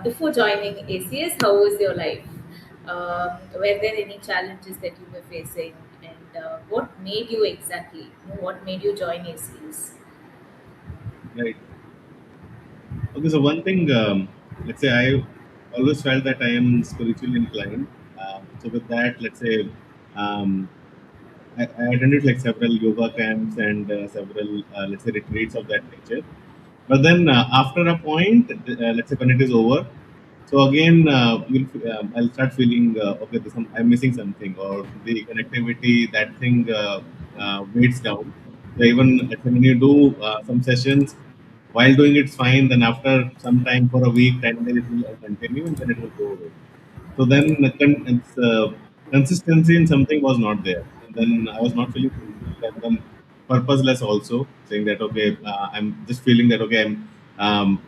Before joining ACS, how was your life? Were there any challenges that you were facing, and what made you exactly? What made you join ACS? Right. Okay, so one thing, let's say I always felt that I am spiritually inclined. So with that, let's say um, I attended like several yoga camps and several, let's say, retreats of that nature. But then after a point, let's say when it is over, so again, I'll start feeling okay. I'm missing something, or the connectivity that thing weights down. So even let's say when you do some sessions, while doing it's fine. Then after some time, for a week, 10 days, it will continue, and then it will go away. So then consistency in something was not there. And then I was not feeling fulfilled, and then purposeless also, saying that okay, I'm just feeling that okay, I'm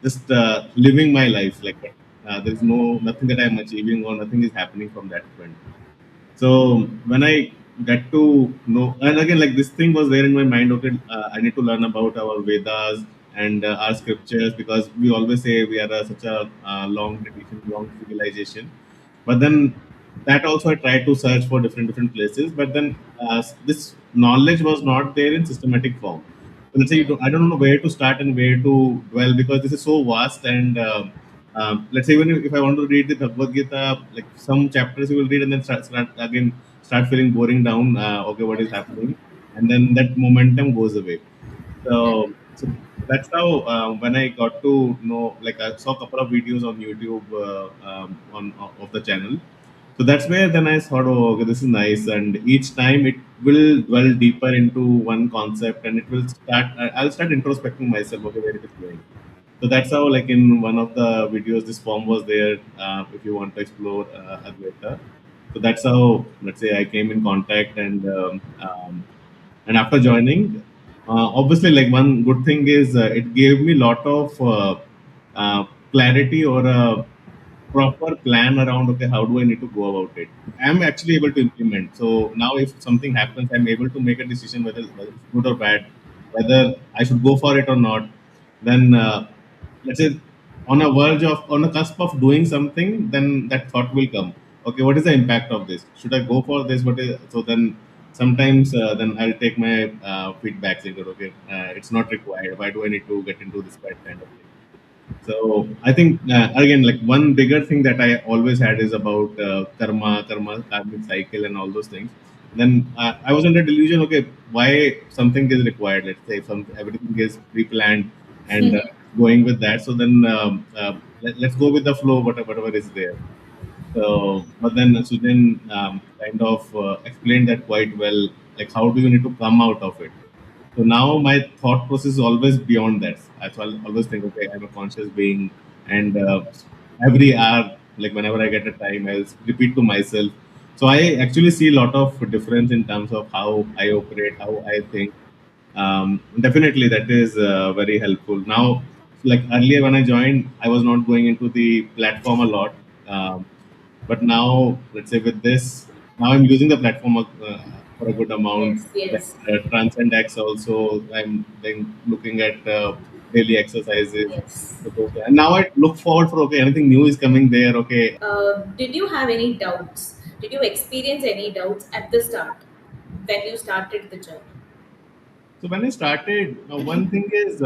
just living my life like that. There is nothing that I'm achieving or nothing is happening from that front. So when I get to know, and again, like this thing was there in my mind. Okay, I need to learn about our Vedas and our scriptures because we always say we are such a long tradition, long civilization. But then that also I tried to search for different places. But then this knowledge was not there in systematic form. So let's say I don't know where to start and where to dwell because this is so vast and. Let's say even if I want to read the Bhagavad Gita, like some chapters you will read and then start feeling boring down. Okay, what is happening? And then that momentum goes away. Yeah. So that's how when I got to know, like I saw a couple of videos on YouTube on of the channel. So that's where then I thought, oh, okay, this is nice. And each time it will dwell deeper into one concept, and it will start. I'll start introspecting myself. Okay, where it is going. So that's how, like in one of the videos, this form was there. If you want to explore Advaita, so that's how, let's say, I came in contact, and after joining, obviously, like one good thing is it gave me lot of clarity or a proper plan around. Okay, how do I need to go about it? I'm actually able to implement. So now, if something happens, I'm able to make a decision whether it's good or bad, whether I should go for it or not. Then, let's say, on a cusp of doing something, then that thought will come. Okay, what is the impact of this? Should I go for this? What is so then? Sometimes then I'll take my feedback saying that okay, it's not required. Why do I need to get into this kind of thing? So I think again, like one bigger thing that I always had is about karma, karmic cycle, and all those things. Then I was under delusion. Okay, why something is required? Let's say some everything is pre-planned and going with that. So then let's go with the flow, whatever is there. So, but then Sujin kind of explained that quite well. Like, how do you need to come out of it? So now my thought process is always beyond that. So I'll always think, okay, I'm a conscious being, and every hour, like whenever I get a time, I'll repeat to myself. So I actually see a lot of difference in terms of how I operate, how I think. Definitely, that is very helpful. Now, like earlier when I joined, I was not going into the platform a lot. But now, let's say with this, now I'm using the platform for a good amount. Yes, Like yes, Transcend X also, I'm then looking at daily exercises. yes. And now I look forward for okay, anything new is coming there. Okay, Did you have any doubts? Did you experience any doubts at the start when you started the journey? so when I started, one thing is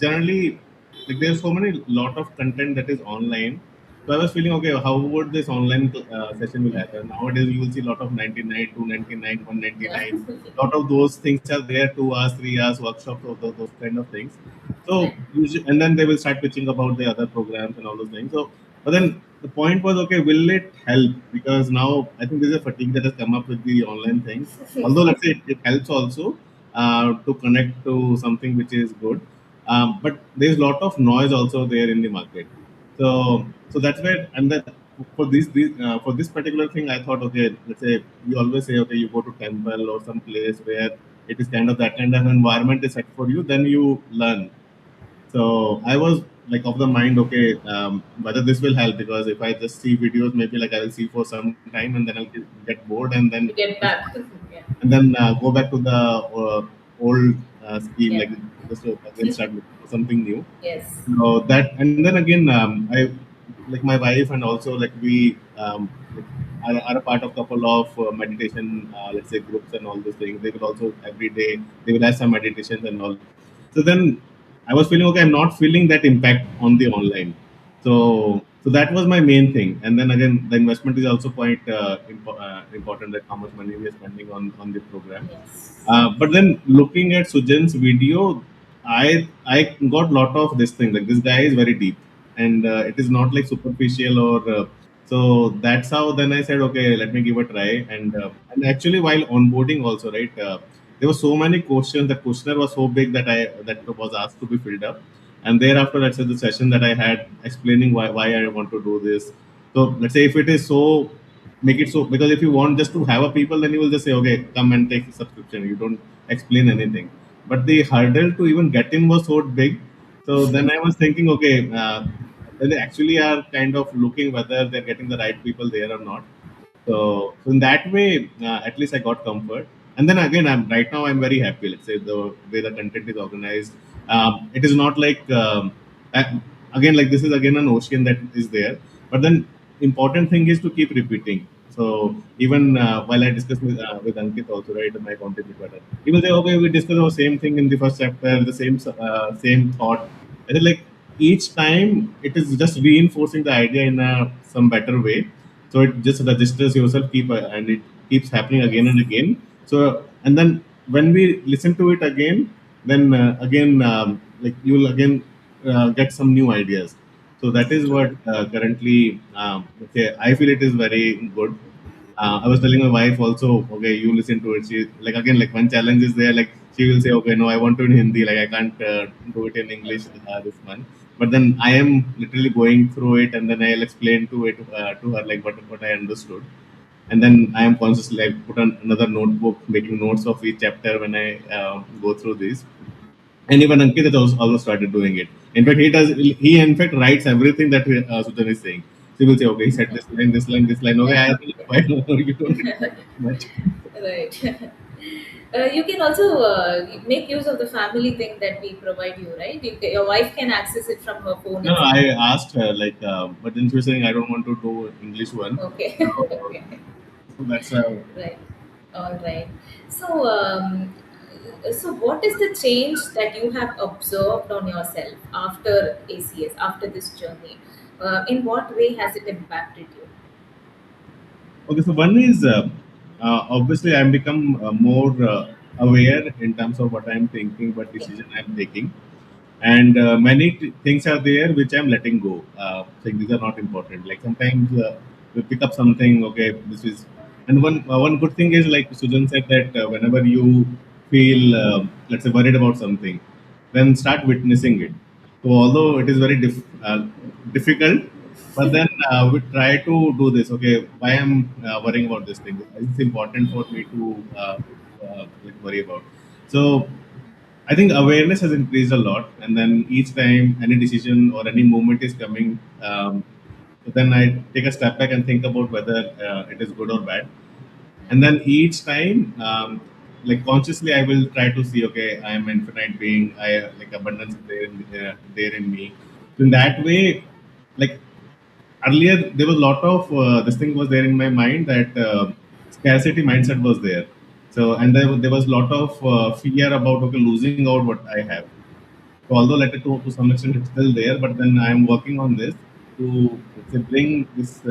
generally like there's so many lot of content that is online. So I was feeling okay, how would this online session will happen? Nowadays you will see a lot of 99, 299, Yeah. 199. Lot of those things are there, 2 hours, 3 hours workshops, those kind of things. Right. So usually, and then they will start pitching about the other programs and all those things. So, but then the point was okay, will it help? Because now I think there's a fatigue that has come up with the online things. Although let's say it helps also to connect to something which is good. But there's a lot of noise also there in the market. So that's where, and then for this particular thing, I thought, okay, let's say we always say, okay, you go to temple or some place where it is kind of that kind of environment is set for you, then you learn. So I was like of the mind, okay, whether this will help because if I just see videos, maybe like I will see for some time and then I'll get bored and To get back. Yeah. then go back to the old scheme, Yeah. like just to again start looking for something new. Yes. So that, and then again, I like my wife, and also like we like are a part of couple of meditation, let's say groups and all those things. They will also every day they will have some meditations and all. So then I was feeling okay. I'm not feeling that impact on the online. So that was my main thing. And then again, the investment is also quite important. That how much money we are spending on the program. Yes. But then looking at Sujan's video, I got lot of this thing. Like this guy is very deep, and it is not like superficial or. So that's how then I said, okay, let me give a try. And actually while onboarding also, right, there were so many questions. The questionnaire was so big that was asked to be filled up. And thereafter, let's say the session that I had explaining why I want to do this. So let's say if it is so, make it so, because if you want just to have a people, then you will just say, okay, come and take subscription. You don't explain anything. But the hurdle to even get in was so big. So then I was thinking, okay, they actually are kind of looking whether they're getting the right people there or not. So in that way, at least I got comfort. And then again, I'm right now I'm very happy. Let's say the way the content is organized. It is not like I- again like this is again an ocean that is there. But then important thing is to keep repeating. So even while I discuss with Ankit also, right, my content preparer, he will say, okay, we discuss the same thing in the first chapter, the same thought. I said like each time it is just reinforcing the idea in some better way, so it just registers yourself keep and it keeps happening again Yes. and again. So and then when we listen to it again, then again like you will again get some new ideas. So that is True. what currently okay, I feel it is very good. I was telling my wife also, okay, you listen to it. She like again like one challenge is there. Like she will say, okay, no, I want to in Hindi. Like I can't do it in English this month. But then I am literally going through it, and then I'll explain to her like what I understood, and then I am consciously like put on another notebook, making notes of each chapter when I go through this. And even Ankit has also started doing it. In fact, he does. He in fact writes everything that Sujan is saying. So he will say, okay, he said this line, this line, this line. Okay, I Yeah. think why you don't need to write much. Right. You can also make use of the family thing that we provide you, right? Your wife can access it from her phone No, no, itself. I asked her like, but then she was saying I don't want to do English one. Okay. So, Okay. so that's Right. All right. So, so what is the change that you have observed on yourself after ACS, after this journey? In what way has it impacted you? okay. So one is obviously I'm become more aware in terms of what I'm thinking, what Okay. decision I'm taking, and many things are there which I'm letting go, saying these are not important. Like sometimes we pick up something, okay, this is, and one good thing is like Sujan said that whenever you feel let's say worried about something, then start witnessing it. So although it is very difficult, but then we try to do this. Okay, why I'm worrying about this thing? It's important for me to like worry about. So I think awareness has increased a lot, and then each time any decision or any movement is coming, so then I take a step back and think about whether it is good or bad, and then each time, like consciously, I will try to see, okay, I am an infinite being. I like abundance is there in me. So in that way, like earlier, there was a lot of this thing was there in my mind that scarcity mindset was there. So and there was a lot of fear about okay losing out what I have. So although let it to some extent it's still there, but then I am working on this to let's say, bring this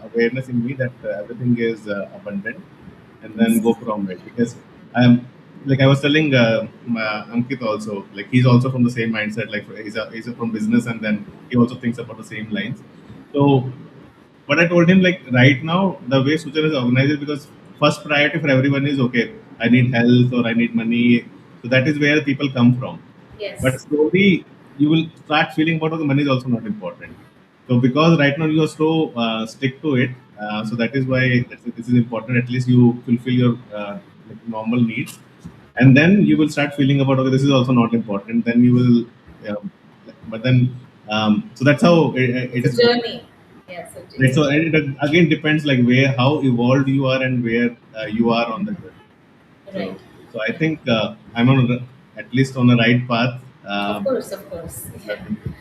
awareness in me that everything is abundant, and then go from it. Because I'm like I was telling Ankit also, like he's also from the same mindset. Like he's from business, and then he also thinks about the same lines. So but I told him like right now the way Suchan is organized is because first priority for everyone is okay. I need health or I need money. So that is where people come from. But Yes. slowly you will start feeling about okay, money is also not important. So because right now you are so stick to it, so that is why this is important. At least you fulfill your like normal needs, and then you will start feeling about okay, this is also not important. Then you will, but then so that's how it It's a is going. journey. Yes, Right. it's a So journey. it again depends like where how evolved you are and where you are on the journey. Right. So so I think I'm on at least on the right path. Of course, of course. Yeah. Definitely.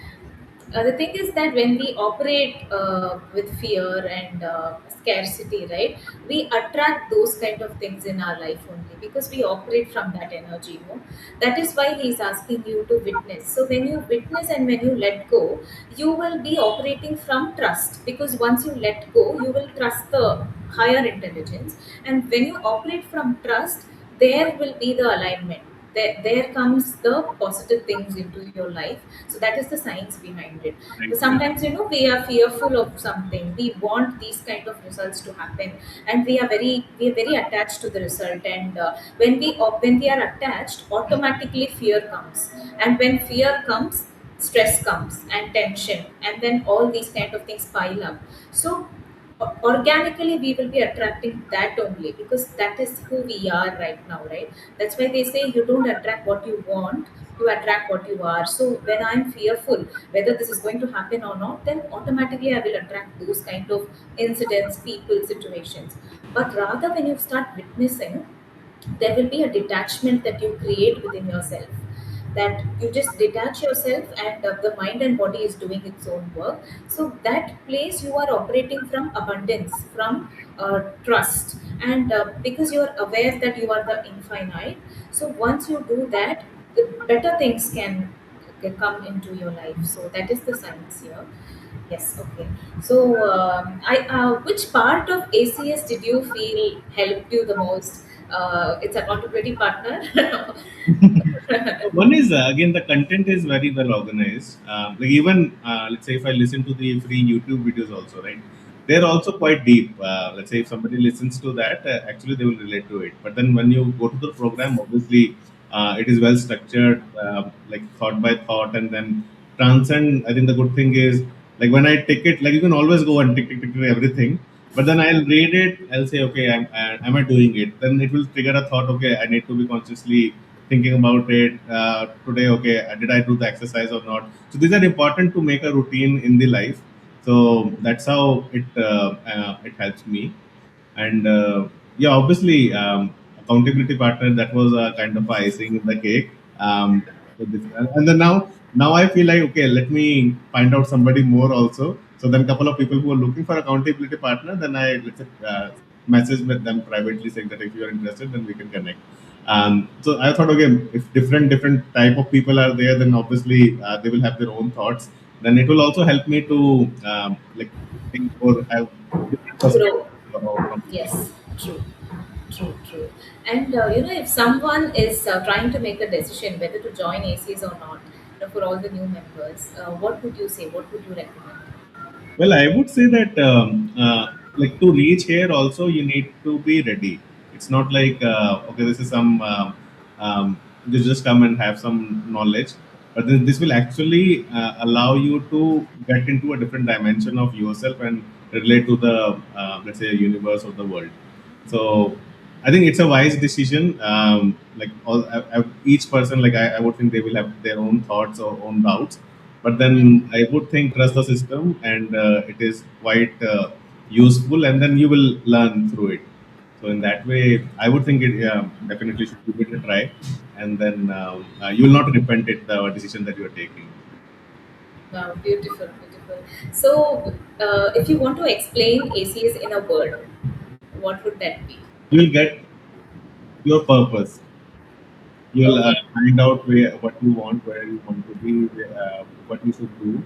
The thing is that when we operate with fear and scarcity, right, we attract those kind of things in our life only because we operate from that energy. That is why he's asking you to witness. So when you witness and when you let go, you will be operating from trust, because once you let go, you will trust the higher intelligence, and when you operate from trust, there will be the alignment. There comes the positive things into your life. So that is the science behind it. Right. So sometimes, we are fearful of something, we want these kind of results to happen, and we are very attached to the result. And when we are attached, automatically fear comes. And when fear comes, stress comes and tension, and then all these kind of things pile up. So organically we will be attracting that only, because that is who we are right now, right? That's why they say you don't attract what you want, you attract what you are. So when I'm fearful whether this is going to happen or not, then automatically I will attract those kind of incidents, people, situations. But rather, when you start witnessing, there will be a detachment that you create within yourself, that you just detach yourself, and the mind and body is doing its own work. So that place you are operating from abundance, from trust, and because you are aware that you are the infinite. So once you do that, the better things can come into your life. So that is the science here. Yes, okay. So, which part of ACS did you feel helped you the most? It's accountability partner. One is again the content is very well organized. Like even let's say if I listen to the free YouTube videos also, right? They're also quite deep. Let's say if somebody listens to that, actually they will relate to it. But then when you go to the program, obviously it is well structured, like thought by thought, and then transcend. I think the good thing is like when I tick it, like you can always go and tick everything. But then I'll read it. I'll say, okay, am I doing it? Then it will trigger a thought. Okay, I need to be consciously thinking about it today. Okay, did I do the exercise or not? So these are important to make a routine in the life. So that's how it helps me. And yeah, obviously, accountability partner, that was a kind of icing in the cake. And then now I feel like, okay, let me find out somebody more also. So then a couple of people who are looking for accountability partner, then I let's say, message with them privately saying that if you are interested, then we can connect. So I thought, okay, if different type of people are there, then obviously they will have their own thoughts. Then it will also help me to like think or have different Grow. perspectives from the people. Yes, true, true, true. And if someone is trying to make a decision whether to join ACs or not, for all the new members, what would you say? What would you recommend? Well, I would say that like to reach here also you need to be ready. It's not like okay, this is some you just come and have some knowledge, but this will actually allow you to get into a different dimension of yourself and relate to the let's say universe or the world. So I think it's a wise decision. Like each person, like I would think they will have their own thoughts or own doubts, but then I would think trust the system, and it is quite useful, and then you will learn through it. So in that way, I would think it definitely should give it a try, and then you will not repent it the decision that you are taking. Wow, beautiful, beautiful. So, if you want to explain ACS in a word, what would that be? You will get your purpose. You'll Okay. find out where what you want, where you want to be, what you should do,